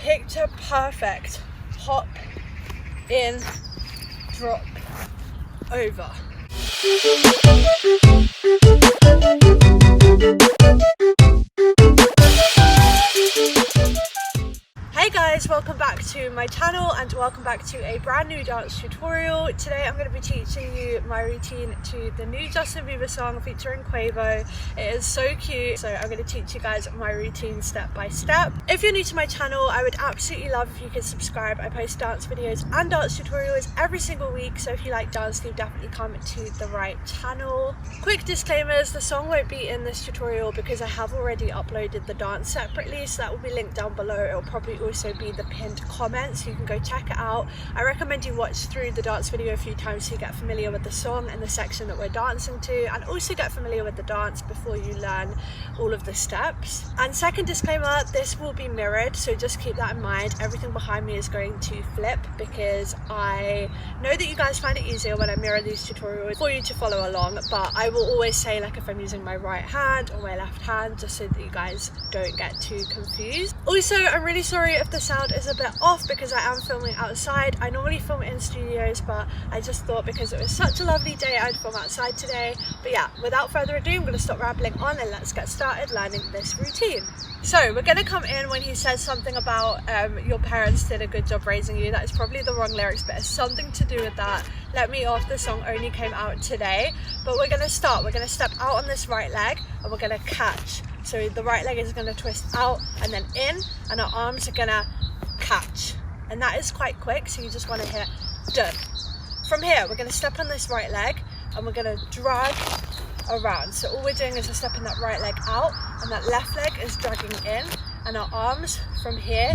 picture perfect hop in, drop, over. Hey guys, welcome back to my channel and welcome back to a brand new dance tutorial. Today I'm going to be teaching you my routine to the new Justin Bieber song featuring Quavo. It is so cute, so I'm going to teach you guys my routine step by step. If you're new to my channel, I would absolutely love if you could subscribe. I post dance videos and dance tutorials every single week, so if you like dance, do definitely come to the right channel. Quick disclaimers, the song won't be in this tutorial because I have already uploaded the dance separately, so that will be linked down below. It will probably also be the pinned comment, so you can go check it out. I recommend you watch through the dance video a few times so you get familiar with the song and the section that we're dancing to, and also get familiar with the dance before you learn all of the steps. And second disclaimer, this will be mirrored, so just keep that in mind. Everything behind me is going to flip because I know that you guys find it easier when I mirror these tutorials for you to follow along, but I will always say, like, if I'm using my right hand or my left hand, just so that you guys don't get too confused. Also, I'm really sorry if the sound is a bit off because I am filming outside. I normally film in studios, but I just thought because it was such a lovely day I'd film outside today. But yeah, without further ado, I'm going to stop rambling on and let's get started learning this routine. So we're going to come in when he says something about your parents did a good job raising you. That is probably the wrong lyrics, but it's something to do with that. Let Me Off, the song only came out today, but we're going to start. We're going to step out on this right leg and we're going to catch. So the right leg is going to twist out and then in, and our arms are going to catch. And that is quite quick, so you just want to hit done. From here, we're going to step on this right leg and we're going to drag around. So all we're doing is we're stepping that right leg out and that left leg is dragging in, and our arms from here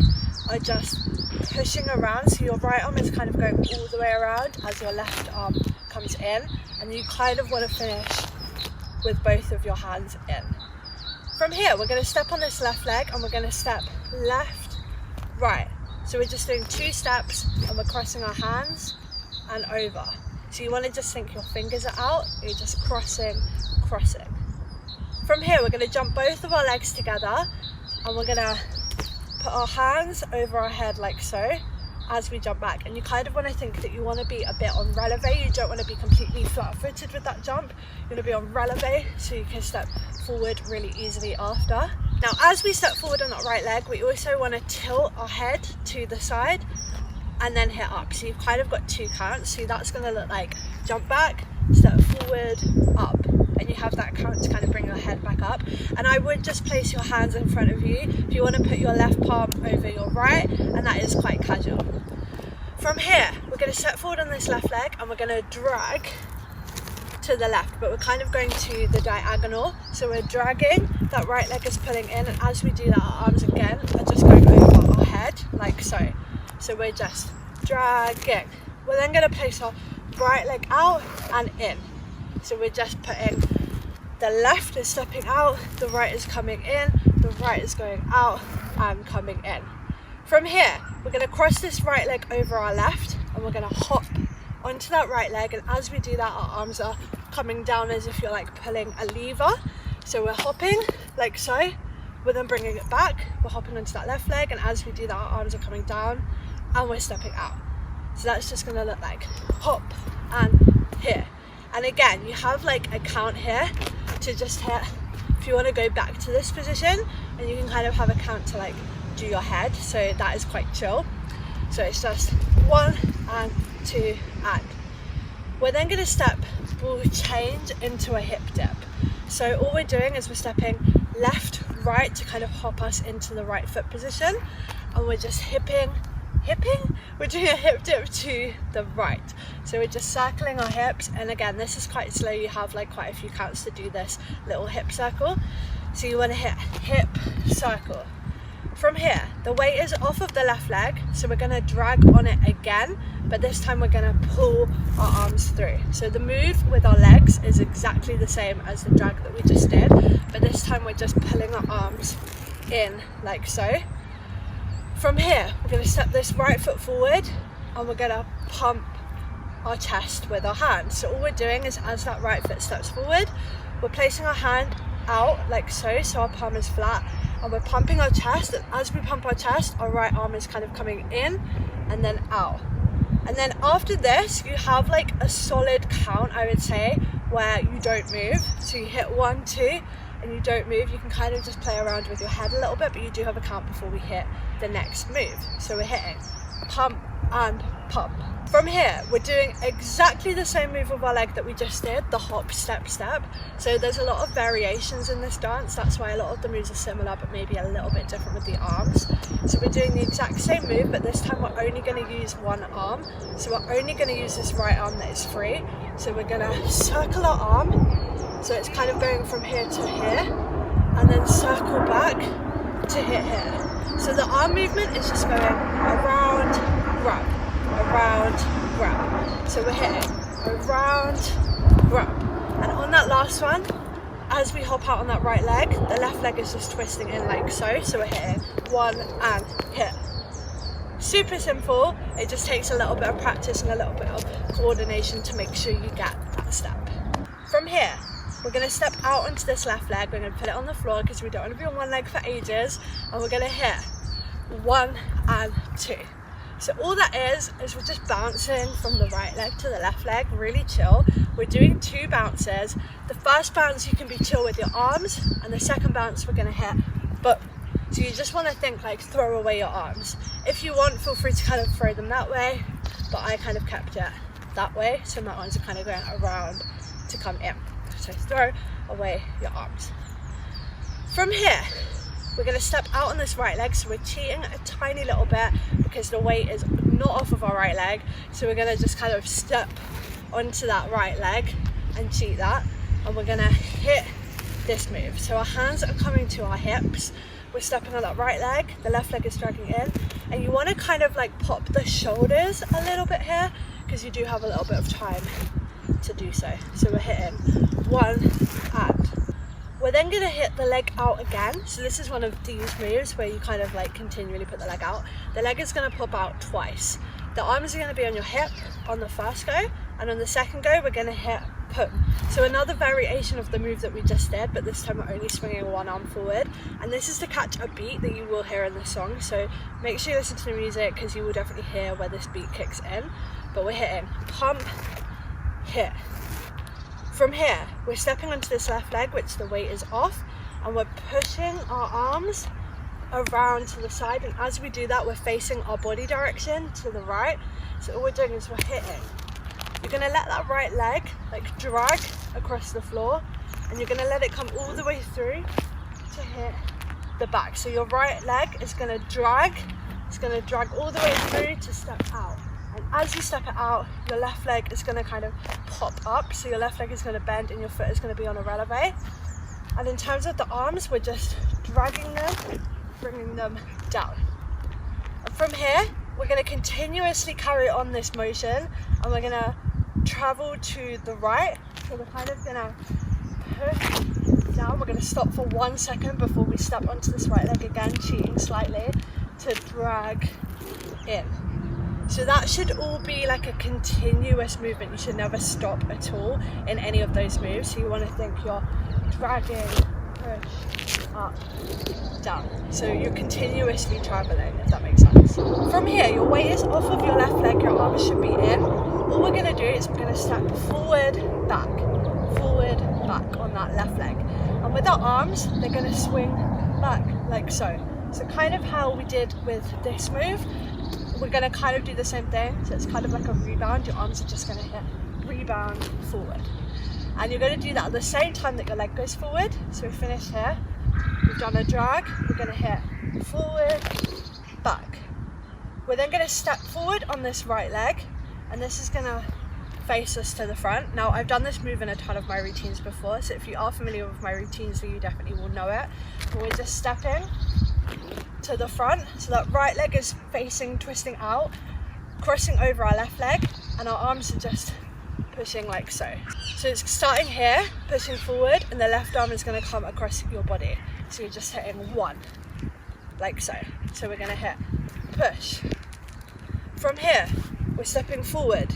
are just pushing around. So your right arm is kind of going all the way around as your left arm comes in, and you kind of want to finish with both of your hands in. From here, we're going to step on this left leg and we're going to step left, right. So we're just doing 2 steps and we're crossing our hands and over. So you want to just think your fingers are out, you're just crossing, crossing. From here, we're going to jump both of our legs together and we're going to put our hands over our head like so as we jump back. And you kind of want to think that you want to be a bit on releve. You don't want to be completely flat-footed with that jump. You want to be on releve so you can step forward really easily after. Now, as we step forward on that right leg, we also want to tilt our head to the side and then hit up. So you've kind of got 2 counts. So that's going to look like jump back, step forward, up. And you have that count to kind of bring your head back up. And I would just place your hands in front of you if you want to put your left palm over your right, and that is quite casual. From here, we're going to step forward on this left leg and we're going to drag to the left, but we're kind of going to the diagonal. So we're dragging, that right leg is pulling in, and as we do that, our arms again are just going over our head like so. So we're just dragging. We're then going to place our right leg out and in. So we're just putting, the left is stepping out, the right is coming in, the right is going out and coming in. From here, we're going to cross this right leg over our left and we're going to hop onto that right leg, and as we do that, our arms are coming down as if you're like pulling a lever. So we're hopping like so, we're then bringing it back, we're hopping onto that left leg, and as we do that, our arms are coming down and we're stepping out. So that's just going to look like hop and here. And again, you have like a count here to just hit if you want to go back to this position, and you can kind of have a count to like do your head, so that is quite chill. So it's just 1 and 2 and. We're then going to step, we'll change into a hip dip. So all we're doing is we're stepping left, right to kind of hop us into the right foot position, and we're just hipping, we're doing a hip dip to the right. So we're just circling our hips, and again, this is quite slow. You have like quite a few counts to do this little hip circle. So you want to hit hip circle. From here, the weight is off of the left leg, so we're going to drag on it again, but this time we're going to pull our arms through. So the move with our legs is exactly the same as the drag that we just did, but this time we're just pulling our arms in like so. From here, we're going to step this right foot forward and we're going to pump our chest with our hands. So all we're doing is, as that right foot steps forward, we're placing our hand out like so, so our palm is flat, and we're pumping our chest, and as we pump our chest, our right arm is kind of coming in and then out. And then after this, you have like a solid count, I would say, where you don't move. So you hit 1, 2, and you don't move. You can kind of just play around with your head a little bit, but you do have a count before we hit the next move. So we're hitting pump and pump. From here, we're doing exactly the same move with our leg that we just did, the hop, step, step. So there's a lot of variations in this dance. That's why a lot of the moves are similar, but maybe a little bit different with the arms. So we're doing the exact same move, but this time we're only going to use one arm. So we're only going to use this right arm that is free. So we're going to circle our arm. So it's kind of going from here to here, and then circle back to hit here. So the arm movement is just going around, grab, around, grab. So we're hitting around, grab. And on that last one, as we hop out on that right leg, the left leg is just twisting in like so. So we're hitting 1 and hit. Super simple. It just takes a little bit of practice and a little bit of coordination to make sure you get that step. From here, we're going to step out onto this left leg. We're going to put it on the floor because we don't want to be on one leg for ages. And we're going to hit 1 and 2. So all that is we're just bouncing from the right leg to the left leg, really chill. We're doing 2 bounces. The first bounce you can be chill with your arms, and the second bounce we're going to hit boom. So you just want to think like throw away your arms. If you want, feel free to kind of throw them that way, but I kind of kept it that way, so my arms are kind of going around to come in. So throw away your arms. From here, we're going to step out on this right leg, so we're cheating a tiny little bit because the weight is not off of our right leg. So we're going to just kind of step onto that right leg and cheat that, and we're going to hit this move. So our hands are coming to our hips, we're stepping on that right leg, the left leg is dragging in, and you want to kind of like pop the shoulders a little bit here because you do have a little bit of time to do so. So we're hitting 1 and we're then going to hit the leg out again. So this is one of these moves where you kind of like continually put the leg out. The leg is going to pop out twice. The arms are going to be on your hip on the first go, and on the second go we're going to hit pum. So another variation of the move that we just did, but this time we're only swinging one arm forward, and this is to catch a beat that you will hear in the song. So make sure you listen to the music because you will definitely hear where this beat kicks in. But we're hitting pump, hit. From here, we're stepping onto this left leg, which the weight is off, and we're pushing our arms around to the side, and as we do that, we're facing our body direction to the right. So all we're doing is we're hitting. You're going to let that right leg like drag across the floor, and you're going to let it come all the way through to hit the back. So your right leg is going to drag, it's going to drag all the way through to step out. And as you step it out, your left leg is going to kind of pop up. So your left leg is going to bend and your foot is going to be on a releve. And in terms of the arms, we're just dragging them, bringing them down. And from here, we're going to continuously carry on this motion, and we're going to travel to the right. So we're kind of going to push down. We're going to stop for 1 second before we step onto this right leg again, cheating slightly to drag in. So that should all be like a continuous movement. You should never stop at all in any of those moves. So you want to think you're dragging, push, up, down. So you're continuously traveling, if that makes sense. From here, your weight is off of your left leg, your arms should be in. All we're going to do is we're going to step forward, back on that left leg. And with our arms, they're going to swing back like so. So kind of how we did with this move, we're going to kind of do the same thing. So it's kind of like a rebound. Your arms are just going to hit rebound forward. And you're going to do that at the same time that your leg goes forward. So we finish here. We've done a drag. We're going to hit forward, back. We're then going to step forward on this right leg. And this is going to face us to the front. Now, I've done this move in a ton of my routines before. So if you are familiar with my routines, then you definitely will know it. But we're just stepping to the front, so that right leg is facing, twisting out, crossing over our left leg, and our arms are just pushing like so. So it's starting here, pushing forward, and the left arm is going to come across your body. So you're just hitting 1, like so. So we're going to hit push. From here, we're stepping forward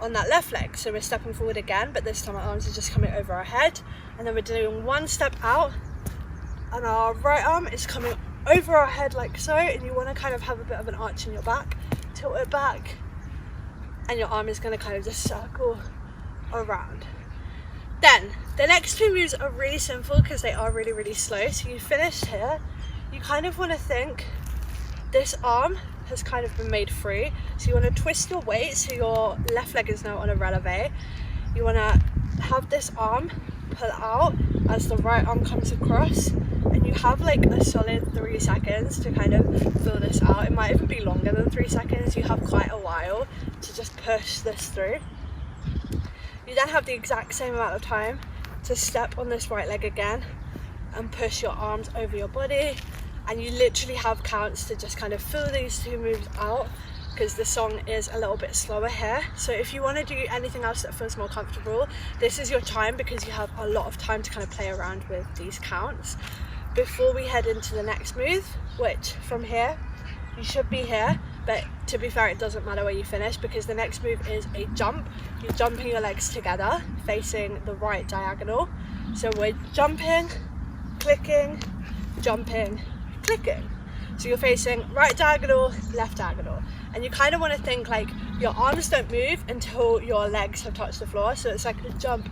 on that left leg. So we're stepping forward again, but this time our arms are just coming over our head, and then we're doing 1 step out, and our right arm is coming over our head like so, and you want to kind of have a bit of an arch in your back. Tilt it back, and your arm is going to kind of just circle around. Then the next two moves are really simple because they are really, really slow. So you finished here, you kind of want to think this arm has kind of been made free. So you want to twist your weight so your left leg is now on a releve. You want to have this arm pull out as the right arm comes across, and you have like a solid 3 seconds to kind of fill this out. It might even be longer than 3 seconds. You have quite a while to just push this through. You then have the exact same amount of time to step on this right leg again and push your arms over your body, and you literally have counts to just kind of fill these two moves out because the song is a little bit slower here. So if you want to do anything else that feels more comfortable, this is your time because you have a lot of time to kind of play around with these counts before we head into the next move, which from here you should be here, but to be fair, it doesn't matter where you finish because the next move is a jump. You're jumping your legs together facing the right diagonal. So we're jumping, clicking, jumping, clicking. So you're facing right diagonal, left diagonal, and you kind of want to think like your arms don't move until your legs have touched the floor. So it's like a jump,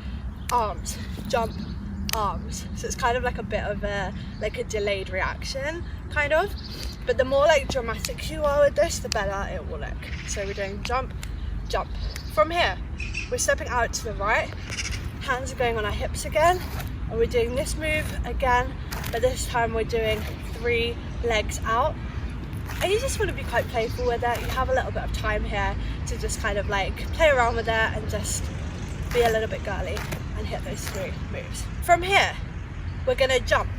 arms, jump, arms. So it's kind of like a bit of a delayed reaction kind of, but the more like dramatic you are with this, the better it will look. So we're doing jump, jump. From here we're stepping out to the right, hands are going on our hips again, and we're doing this move again, but this time we're doing 3 legs out. And you just want to be quite playful with it. You have a little bit of time here to just kind of like play around with it and just be a little bit girly and hit those 3 moves. From here we're going to jump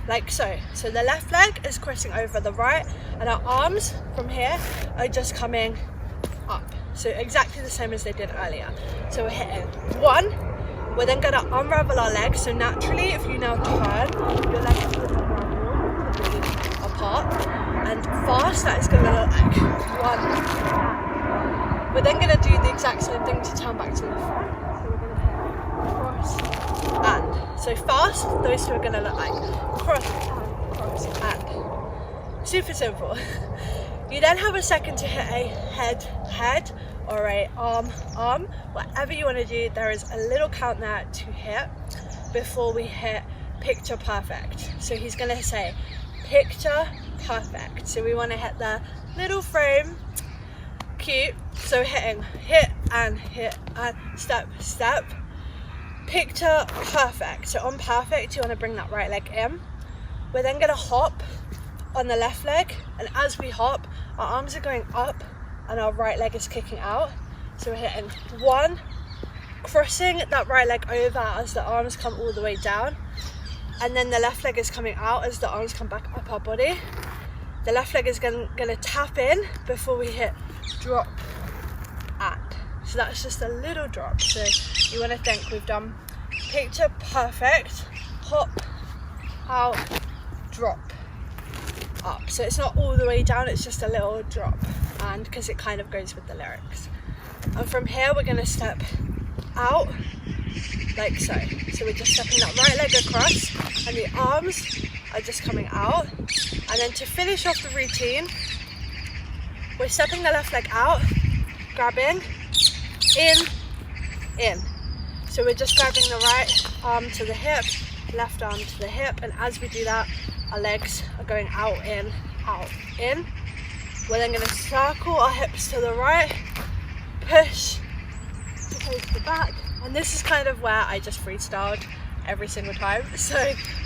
like so. So the left leg is crossing over the right, and our arms from here are just coming up. So exactly the same as they did earlier. So we're hitting 1, we're then going to unravel our legs. So naturally, if you now turn, your legs will unravel completely apart, and fast that is going to look like 1. We're then going to do the exact same thing to turn back to the front. So we're going to hit cross and. So fast, those two are going to look like cross and cross and. Super simple. You then have a second to hit a head or a arm, whatever you want to do. There is a little count there to hit before we hit picture perfect. So he's going to say picture perfect. So we want to hit the little frame, cute. So hitting hit and step, step, picture perfect. So on perfect, you want to bring that right leg in. We're then going to hop on the left leg, and as we hop, our arms are going up and our right leg is kicking out. So we're hitting 1, crossing that right leg over as the arms come all the way down, and then the left leg is coming out as the arms come back up our body. The left leg is going to tap in before we hit drop and. So that's just a little drop. So you want to think we've done picture perfect, hop, out, drop, up. So it's not all the way down, it's just a little drop, and because it kind of goes with the lyrics. And from here we're going to step out like so. So we're just stepping that right leg across and the arms are just coming out. And then to finish off the routine, we're stepping the left leg out, grabbing, in. So we're just grabbing the right arm to the hip, left arm to the hip, and as we do that, our legs are going out, in, in. We're then going to circle our hips to the right, push to face the back, and this is kind of where I just freestyled every single time, so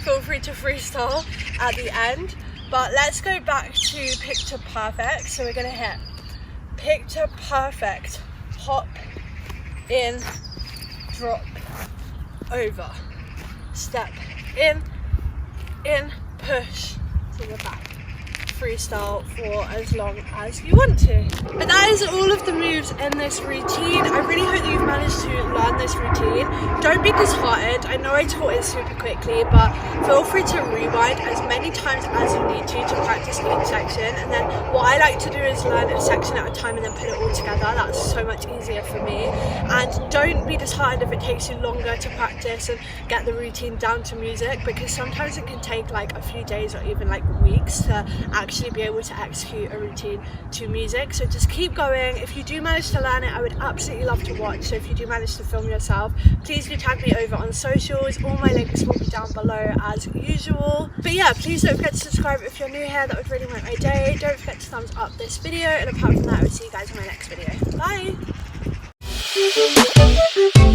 feel free to freestyle at the end. But let's go back to picture perfect. So we're going to hit picture perfect, hop, in, drop, over, step, in, push to the back, freestyle for as long as you want to. But that is all of the moves in this routine. I really hope that you've managed to learn this routine. Don't be disheartened. I know I taught it super quickly, but feel free to rewind as many times as you need to practice each section. And then what I like to do is learn a section at a time and then put it all together. That's so much easier for me. And don't be disheartened if it takes you longer to practice and get the routine down to music, because sometimes it can take like a few days or even like weeks to actually be able to execute a routine to music. So just keep going. If you do manage to learn it, I would absolutely love to watch. So if you do manage to film yourself, please do tag me over on socials. All my links will be down below as usual. But yeah, please don't forget to subscribe if you're new here. That would really make my day. Don't forget to thumbs up this video, and apart from that, I will see you guys in my next video. Bye.